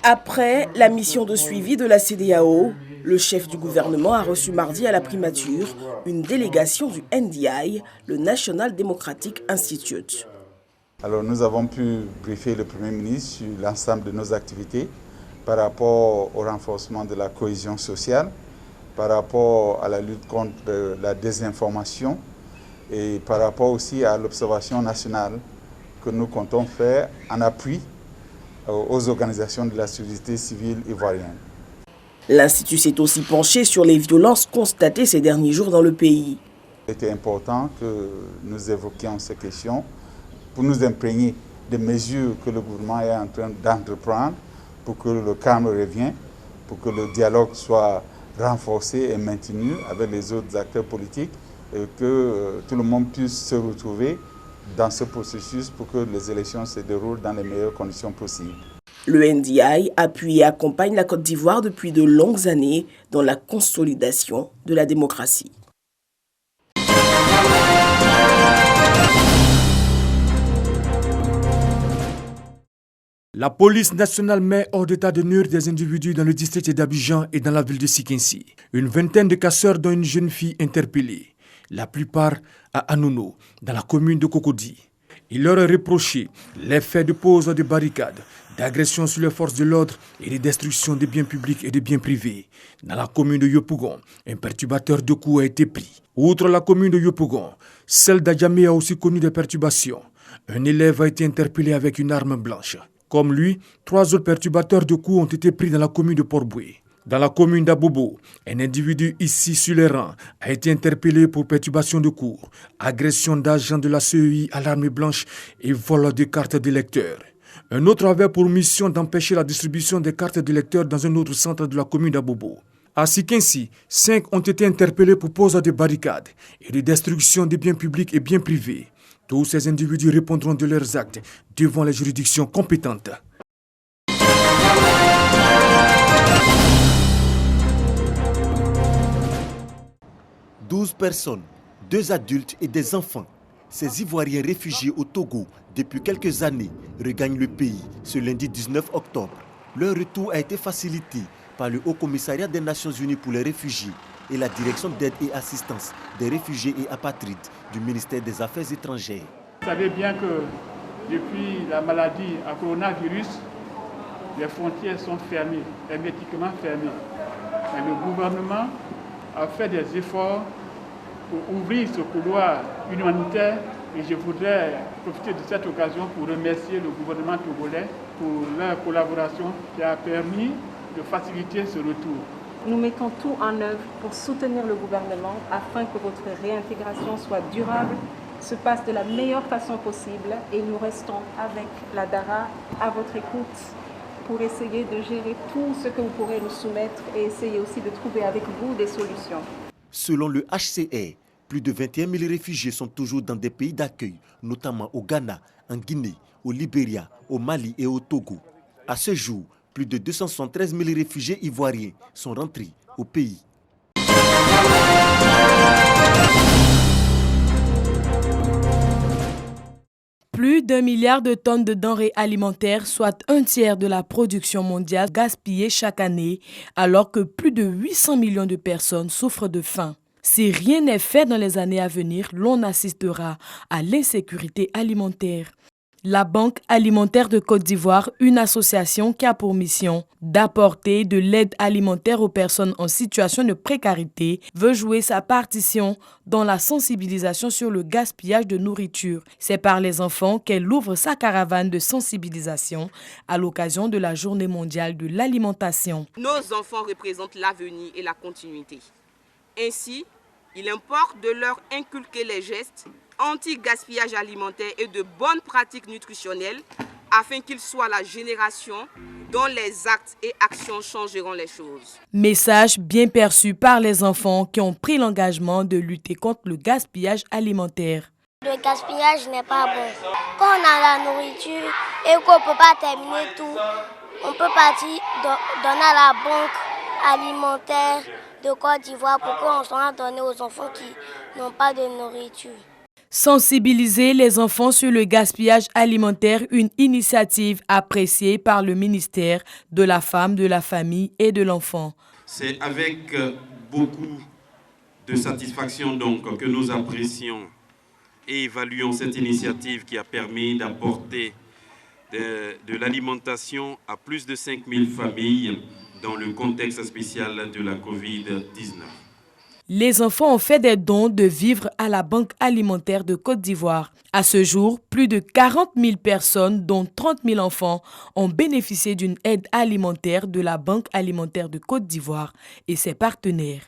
Après la mission de suivi de la CEDEAO, le chef du gouvernement a reçu mardi à la primature une délégation du NDI, le National Democratic Institute. Alors nous avons pu briefer le Premier ministre sur l'ensemble de nos activités par rapport au renforcement de la cohésion sociale, par rapport à la lutte contre la désinformation et par rapport aussi à l'observation nationale que nous comptons faire en appui aux organisations de la société civile ivoirienne. L'Institut s'est aussi penché sur les violences constatées ces derniers jours dans le pays. Il était important que nous évoquions ces questions pour nous imprégner des mesures que le gouvernement est en train d'entreprendre pour que le calme revienne, pour que le dialogue soit renforcé et maintenu avec les autres acteurs politiques et que tout le monde puisse se retrouver dans ce processus pour que les élections se déroulent dans les meilleures conditions possibles. Le NDI appuie et accompagne la Côte d'Ivoire depuis de longues années dans la consolidation de la démocratie. La police nationale met hors d'état de nuire des individus dans le district d'Abidjan et dans la ville de Sikinsi. Une vingtaine de casseurs dont une jeune fille interpellée. La plupart à Anono, dans la commune de Cocody. Il leur a reproché les faits de pose de barricades, d'agression sur les forces de l'ordre et de destruction des biens publics et des biens privés. Dans la commune de Yopougon, un perturbateur de coups a été pris. Outre la commune de Yopougon, celle d'Adjamé a aussi connu des perturbations. Un élève a été interpellé avec une arme blanche. Comme lui, 3 autres perturbateurs de coups ont été pris dans la commune de Port-Boué. Dans la commune d'Abobo, un individu ici sur les rangs a été interpellé pour perturbation de cours, agression d'agents de la CEI à l'arme blanche et vol de cartes d'électeurs. Un autre avait pour mission d'empêcher la distribution des cartes d'électeurs dans un autre centre de la commune d'Abobo. À Sikinsi, 5 ont été interpellés pour pose de barricades et de destruction des biens publics et biens privés. Tous ces individus répondront de leurs actes devant les juridictions compétentes. « 12 personnes, 2 adultes et des enfants. Ces Ivoiriens réfugiés au Togo depuis quelques années regagnent le pays ce lundi 19 octobre. Leur retour a été facilité par le Haut Commissariat des Nations Unies pour les réfugiés et la Direction d'aide et assistance des réfugiés et apatrides du ministère des Affaires étrangères. Vous savez bien que depuis la maladie à coronavirus, les frontières sont fermées, hermétiquement fermées. Et le gouvernement a fait des efforts pour ouvrir ce couloir humanitaire et je voudrais profiter de cette occasion pour remercier le gouvernement togolais pour leur collaboration qui a permis de faciliter ce retour. Nous mettons tout en œuvre pour soutenir le gouvernement afin que votre réintégration soit durable, se passe de la meilleure façon possible et nous restons avec la DARA à votre écoute pour essayer de gérer tout ce que vous pourrez nous soumettre et essayer aussi de trouver avec vous des solutions. Selon le HCR, plus de 21 000 réfugiés sont toujours dans des pays d'accueil, notamment au Ghana, en Guinée, au Libéria, au Mali et au Togo. À ce jour, plus de 273 000 réfugiés ivoiriens sont rentrés au pays. Plus d'1 milliard de tonnes de denrées alimentaires, soit un tiers de la production mondiale gaspillée chaque année, alors que plus de 800 millions de personnes souffrent de faim. Si rien n'est fait dans les années à venir, l'on assistera à l'insécurité alimentaire. La Banque alimentaire de Côte d'Ivoire, une association qui a pour mission d'apporter de l'aide alimentaire aux personnes en situation de précarité, veut jouer sa partition dans la sensibilisation sur le gaspillage de nourriture. C'est par les enfants qu'elle ouvre sa caravane de sensibilisation à l'occasion de la Journée mondiale de l'alimentation. Nos enfants représentent l'avenir et la continuité. Ainsi, il importe de leur inculquer les gestes anti-gaspillage alimentaire et de bonnes pratiques nutritionnelles afin qu'ils soient la génération dont les actes et actions changeront les choses. Message bien perçu par les enfants qui ont pris l'engagement de lutter contre le gaspillage alimentaire. Le gaspillage n'est pas bon. Quand on a la nourriture et qu'on ne peut pas terminer tout, on peut partir donner à la banque alimentaire de Côte d'Ivoire pour qu'on soit donné aux enfants qui n'ont pas de nourriture. Sensibiliser les enfants sur le gaspillage alimentaire, une initiative appréciée par le ministère de la Femme, de la Famille et de l'Enfant. C'est avec beaucoup de satisfaction donc que nous apprécions et évaluons cette initiative qui a permis d'apporter de l'alimentation à plus de 5000 familles dans le contexte spécial de la Covid-19. Les enfants ont fait des dons de vivres à la Banque alimentaire de Côte d'Ivoire. À ce jour, plus de 40 000 personnes, dont 30 000 enfants, ont bénéficié d'une aide alimentaire de la Banque alimentaire de Côte d'Ivoire et ses partenaires.